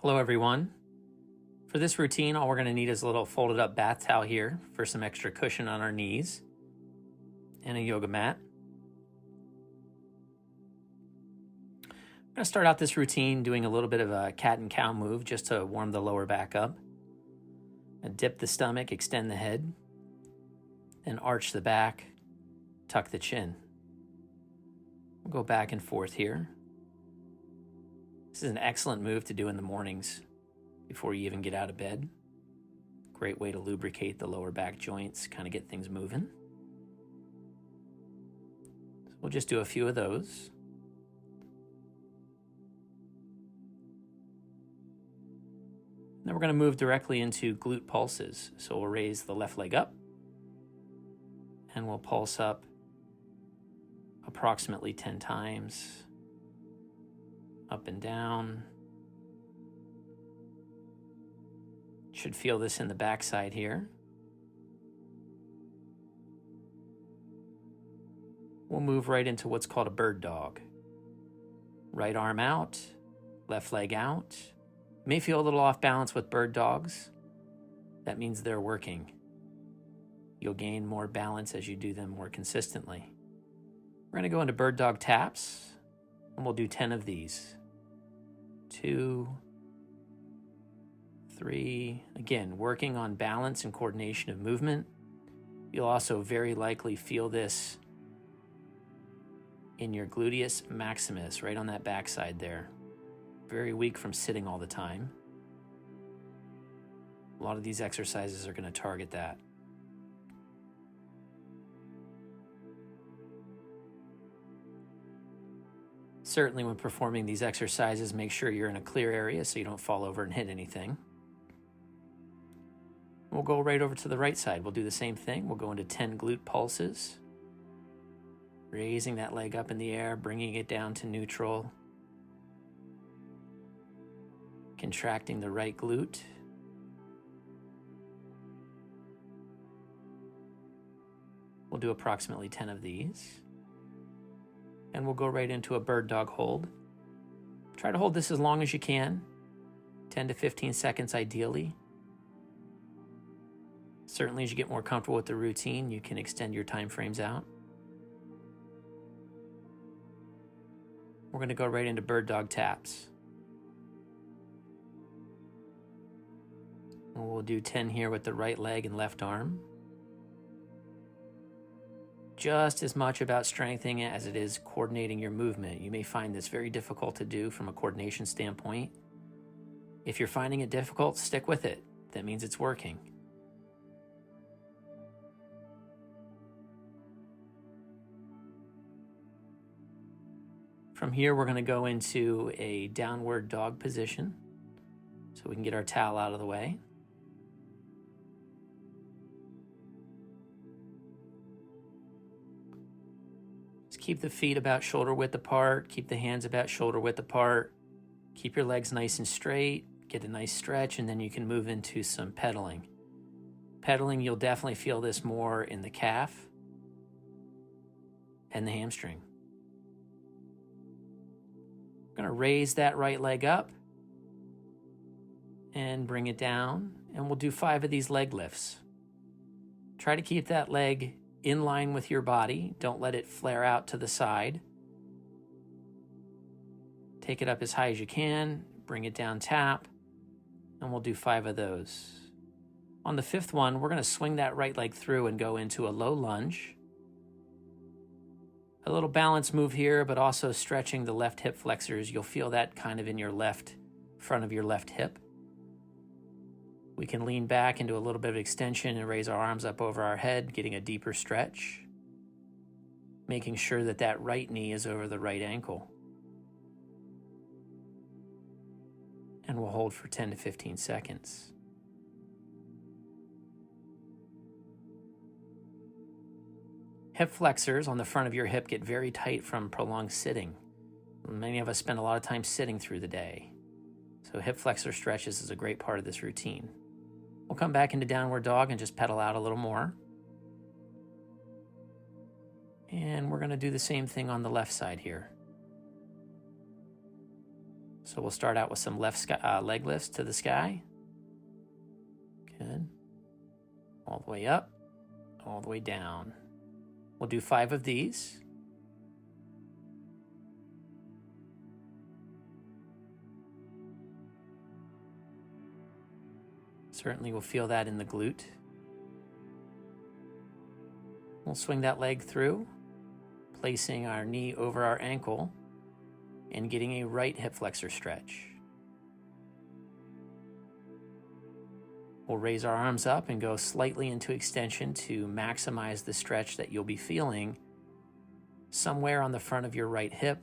Hello everyone. For this routine, all we're going to need is a little folded up bath towel here for some extra cushion on our knees and a yoga mat. I'm going to start out this routine doing a little bit of a cat and cow move just to warm the lower back up. And dip the stomach, extend the head, then arch the back, tuck the chin. We'll go back and forth here. This is an excellent move to do in the mornings before you even get out of bed. Great way to lubricate the lower back joints, kind of get things moving. So we'll just do a few of those. Then we're going to move directly into glute pulses. So we'll raise the left leg up and we'll pulse up approximately 10 times. Up and down. Should feel this in the backside here. We'll move right into what's called a bird dog. Right arm out, left leg out. You may feel a little off balance with bird dogs. That means they're working. You'll gain more balance as you do them more consistently. We're going to go into bird dog taps, and we'll do 10 of these. 2, 3. Again, working on balance and coordination of movement. You'll also very likely feel this in your gluteus maximus, right on that backside there. Very weak from sitting all the time. A lot of these exercises are going to target that. Certainly when performing these exercises, make sure you're in a clear area so you don't fall over and hit anything. We'll go right over to the right side. We'll do the same thing. We'll go into 10 glute pulses. Raising that leg up in the air, bringing it down to neutral. Contracting the right glute. We'll do approximately 10 of these. And we'll go right into a bird dog hold. Try to hold this as long as you can, 10 to 15 seconds ideally. Certainly as you get more comfortable with the routine, you can extend your time frames out. We're going to go right into bird dog taps. And we'll do 10 here with the right leg and left arm. Just as much about strengthening it as it is coordinating your movement. You may find this very difficult to do from a coordination standpoint. If you're finding it difficult, stick with it. That means it's working. From here, we're going to go into a downward dog position so we can get our towel out of the way. Keep the feet about shoulder width apart. Keep the hands about shoulder width apart. Keep your legs nice and straight. Get a nice stretch, and then you can move into some pedaling. Pedaling, you'll definitely feel this more in the calf and the hamstring. I'm going to raise that right leg up and bring it down, and we'll do 5 of these leg lifts. Try to keep that leg in line with your body. Don't let it flare out to the side. Take it up as high as you can, bring it down, tap, and we'll do 5 of those. On the 5th one, we're going to swing that right leg through and go into a low lunge. A little balance move here, but also stretching the left hip flexors. You'll feel that kind of in your left front of your left hip. We can lean back into a little bit of extension and raise our arms up over our head, getting a deeper stretch, making sure that that right knee is over the right ankle. And we'll hold for 10 to 15 seconds. Hip flexors on the front of your hip get very tight from prolonged sitting. Many of us spend a lot of time sitting through the day. So hip flexor stretches is a great part of this routine. We'll come back into downward dog and just pedal out a little more. And we're going to do the same thing on the left side here. So So we'll start out with some left leg lifts to the sky. Good. All the way up, all the way down. We'll do 5 of these. Certainly we'll feel that in the glute. We'll swing that leg through, placing our knee over our ankle and getting a right hip flexor stretch. We'll raise our arms up and go slightly into extension to maximize the stretch that you'll be feeling somewhere on the front of your right hip,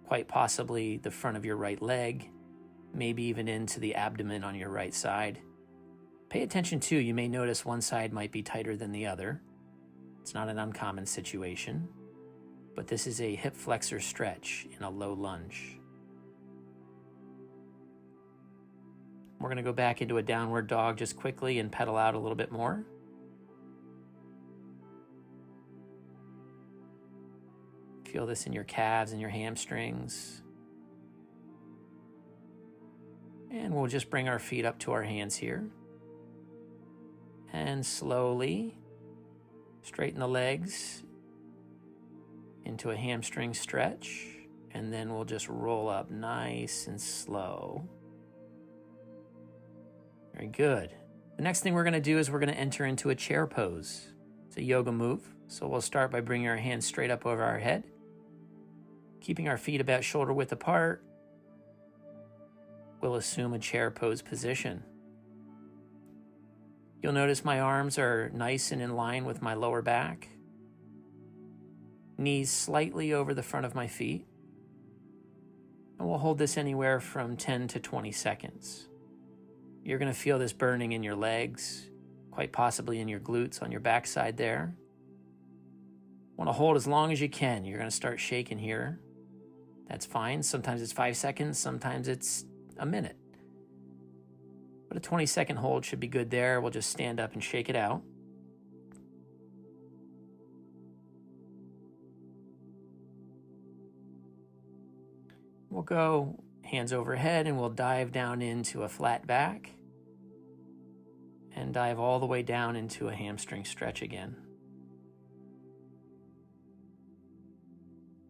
quite possibly the front of your right leg, maybe even into the abdomen on your right side. Pay attention too, you may notice one side might be tighter than the other. It's not an uncommon situation, but this is a hip flexor stretch in a low lunge. We're going to go back into a downward dog just quickly and pedal out a little bit more. Feel this in your calves and your hamstrings. And we'll just bring our feet up to our hands here. And slowly straighten the legs into a hamstring stretch. And then we'll just roll up nice and slow. Very good. The next thing we're going to do is we're going to enter into a chair pose. It's a yoga move. So we'll start by bringing our hands straight up over our head, keeping our feet about shoulder width apart. We'll assume a chair pose position. You'll notice my arms are nice and in line with my lower back. Knees slightly over the front of my feet. And we'll hold this anywhere from 10 to 20 seconds. You're going to feel this burning in your legs, quite possibly in your glutes on your backside there. Want to hold as long as you can. You're going to start shaking here. That's fine. Sometimes it's 5 seconds, sometimes it's a minute. But a 20-second hold should be good there. We'll just stand up and shake it out. We'll go hands overhead and we'll dive down into a flat back and dive all the way down into a hamstring stretch again.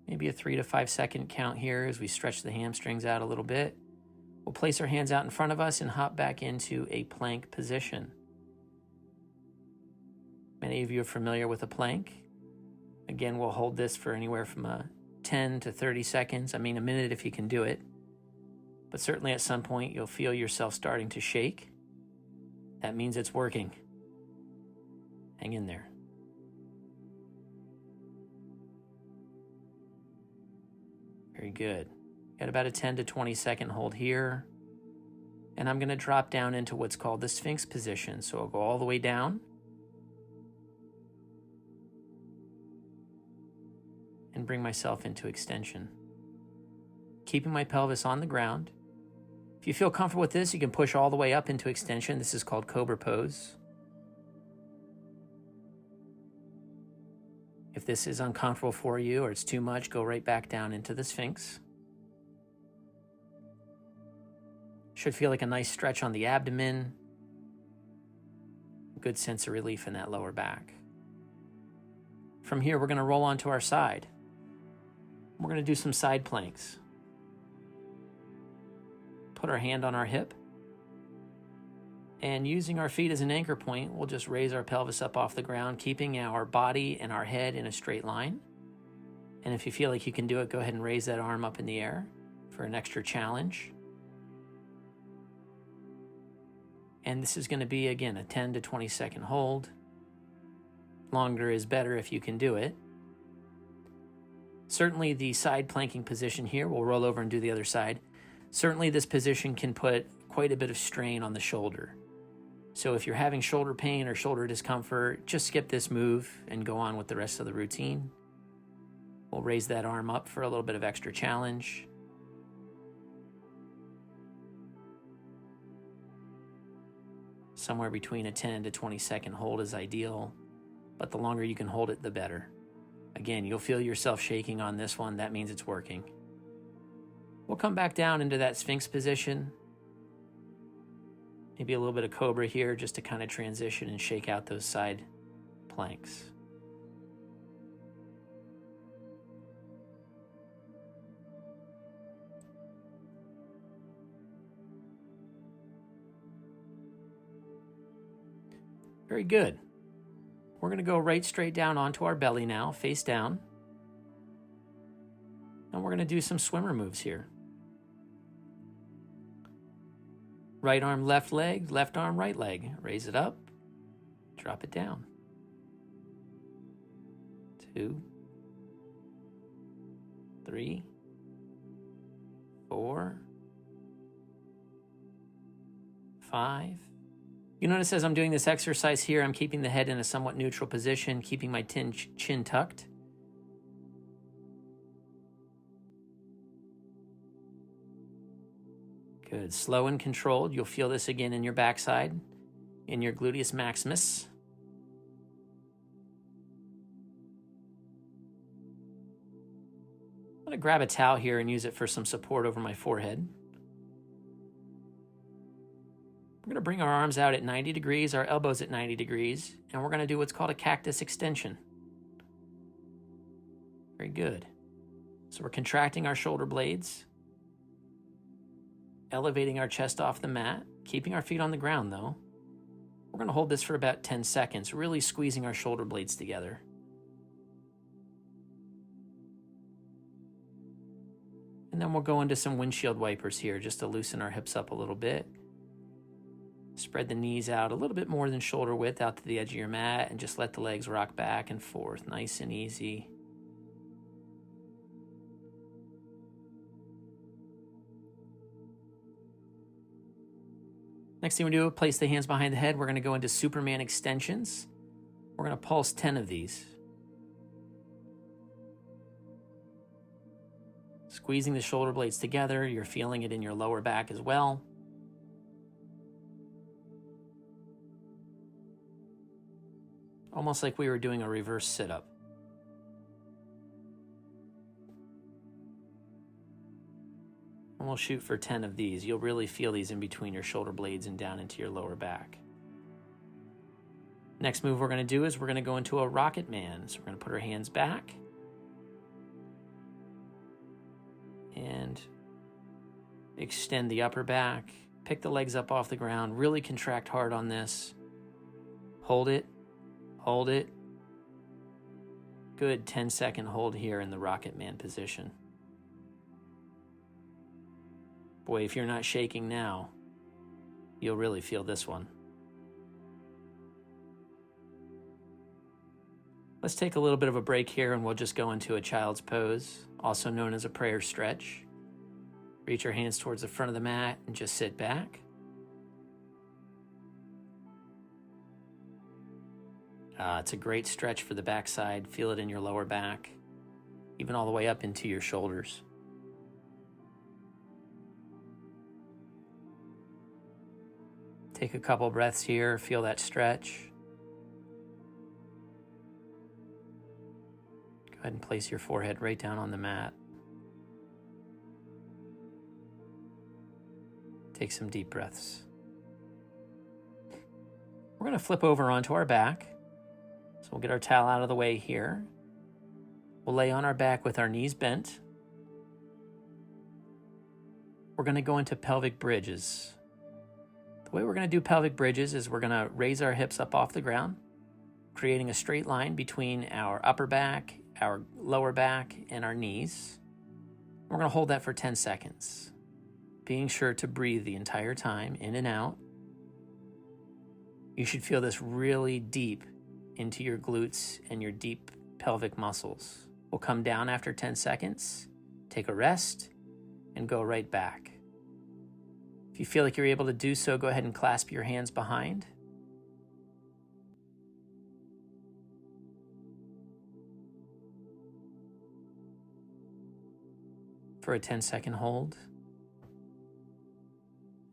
Maybe a 3 to 5 second count here as we stretch the hamstrings out a little bit. We'll place our hands out in front of us and hop back into a plank position. Many of you are familiar with a plank. Again, we'll hold this for anywhere from 10 to 30 seconds. I mean, a minute if you can do it. But certainly at some point, you'll feel yourself starting to shake. That means it's working. Hang in there. Very good. Got about a 10 to 20 second hold here. And I'm going to drop down into what's called the Sphinx position. So I'll go all the way down. And bring myself into extension. Keeping my pelvis on the ground. If you feel comfortable with this, you can push all the way up into extension. This is called Cobra Pose. If this is uncomfortable for you or it's too much, go right back down into the Sphinx. Should feel like a nice stretch on the abdomen. Good sense of relief in that lower back. From here, we're going to roll onto our side. We're going to do some side planks. Put our hand on our hip. And using our feet as an anchor point, we'll just raise our pelvis up off the ground, keeping our body and our head in a straight line. And if you feel like you can do it, go ahead and raise that arm up in the air for an extra challenge. And this is going to be, again, a 10 to 20 second hold. Longer is better if you can do it. Certainly the side planking position here, we'll roll over and do the other side. Certainly this position can put quite a bit of strain on the shoulder. So if you're having shoulder pain or shoulder discomfort, just skip this move and go on with the rest of the routine. We'll raise that arm up for a little bit of extra challenge. Somewhere between a 10 to 20 second hold is ideal, but the longer you can hold it, the better. Again, you'll feel yourself shaking on this one. That means it's working. We'll come back down into that Sphinx position. Maybe a little bit of Cobra here just to kind of transition and shake out those side planks. Very good. We're going to go right straight down onto our belly now, face down. And we're going to do some swimmer moves here. Right arm, left leg, left arm, right leg. Raise it up, drop it down. 2, 3, 4, 5. You notice as I'm doing this exercise here, I'm keeping the head in a somewhat neutral position, keeping my chin tucked. Good. Slow and controlled. You'll feel this again in your backside, in your gluteus maximus. I'm going to grab a towel here and use it for some support over my forehead. We're going to bring our arms out at 90 degrees, our elbows at 90 degrees, and we're going to do what's called a cactus extension. Very good. So we're contracting our shoulder blades, elevating our chest off the mat, keeping our feet on the ground though. We're going to hold this for about 10 seconds, really squeezing our shoulder blades together. And then we'll go into some windshield wipers here just to loosen our hips up a little bit. Spread the knees out a little bit more than shoulder width out to the edge of your mat and just let the legs rock back and forth, nice and easy. Next thing we do, place the hands behind the head. We're going to go into Superman extensions. We're going to pulse 10 of these. Squeezing the shoulder blades together. You're feeling it in your lower back as well. Almost like we were doing a reverse sit-up. And we'll shoot for 10 of these. You'll really feel these in between your shoulder blades and down into your lower back. Next move we're going to do is we're going to go into a rocket man. So we're going to put our hands back. And extend the upper back. Pick the legs up off the ground. Really contract hard on this. Hold it. Hold it. Good 10-second hold here in the rocket man position. Boy, if you're not shaking now, you'll really feel this one. Let's take a little bit of a break here and we'll just go into a child's pose, also known as a prayer stretch. Reach your hands towards the front of the mat and just sit back. It's a great stretch for the backside. Feel it in your lower back, even all the way up into your shoulders. Take a couple breaths here, feel that stretch. Go ahead and place your forehead right down on the mat. Take some deep breaths. We're going to flip over onto our back. So we'll get our towel out of the way here. We'll lay on our back with our knees bent. We're going to go into pelvic bridges. The way we're going to do pelvic bridges is we're going to raise our hips up off the ground, creating a straight line between our upper back, our lower back, and our knees. We're going to hold that for 10 seconds, being sure to breathe the entire time, in and out. You should feel this really deep into your glutes and your deep pelvic muscles. We'll come down after 10 seconds, take a rest, and go right back. If you feel like you're able to do so, go ahead and clasp your hands behind. For a 10-second hold.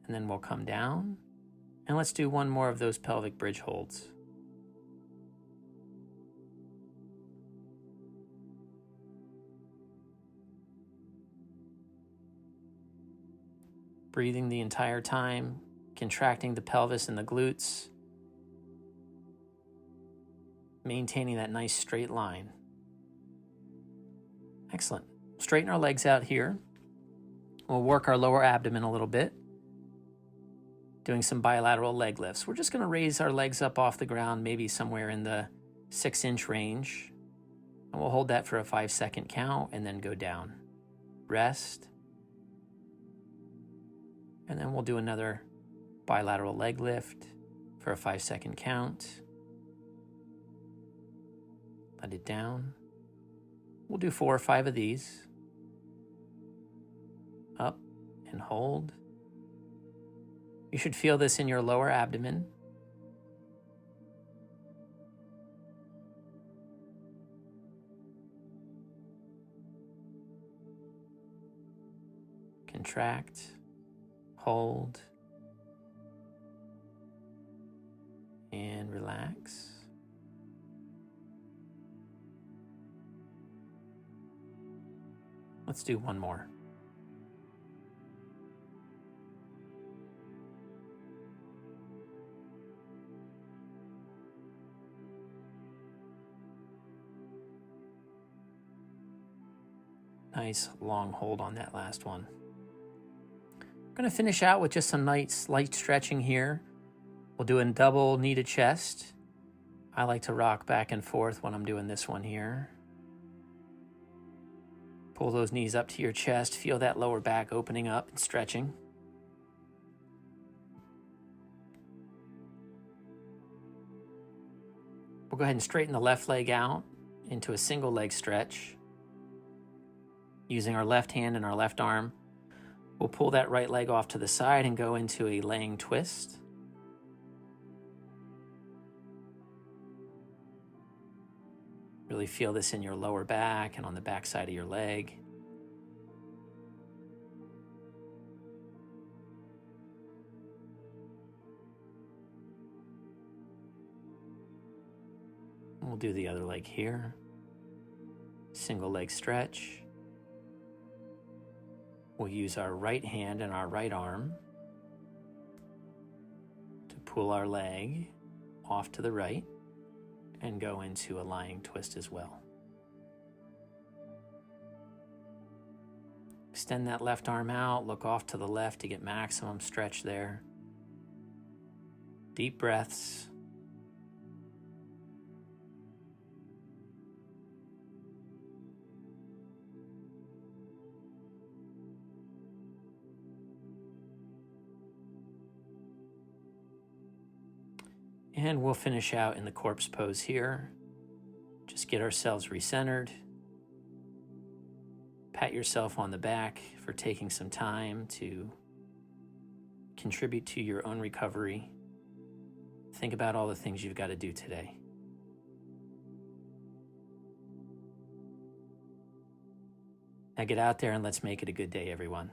And then we'll come down. And let's do one more of those pelvic bridge holds. Breathing the entire time, contracting the pelvis and the glutes, maintaining that nice straight line. Excellent. Straighten our legs out here. We'll work our lower abdomen a little bit, doing some bilateral leg lifts. We're just going to raise our legs up off the ground, maybe somewhere in the 6-inch range. And we'll hold that for a 5-second count and then go down. Rest. And then we'll do another bilateral leg lift for a 5-second count. Let it down. We'll do 4 or 5 of these. Up and hold. You should feel this in your lower abdomen. Contract, hold, and relax. Let's do one more. Nice long hold on that last one. I'm going to finish out with just some nice light stretching here. We'll do a double knee to chest. I like to rock back and forth when I'm doing this one here. Pull those knees up to your chest. Feel that lower back opening up and stretching. We'll go ahead and straighten the left leg out into a single leg stretch. Using our left hand and our left arm, we'll pull that right leg off to the side and go into a laying twist. Really feel this in your lower back and on the back side of your leg. We'll do the other leg here. Single leg stretch. We'll use our right hand and our right arm to pull our leg off to the right and go into a lying twist as well. Extend that left arm out, look off to the left to get maximum stretch there. Deep breaths. And we'll finish out in the corpse pose here. Just get ourselves recentered. Pat yourself on the back for taking some time to contribute to your own recovery. Think about all the things you've got to do today. Now get out there and let's make it a good day, everyone.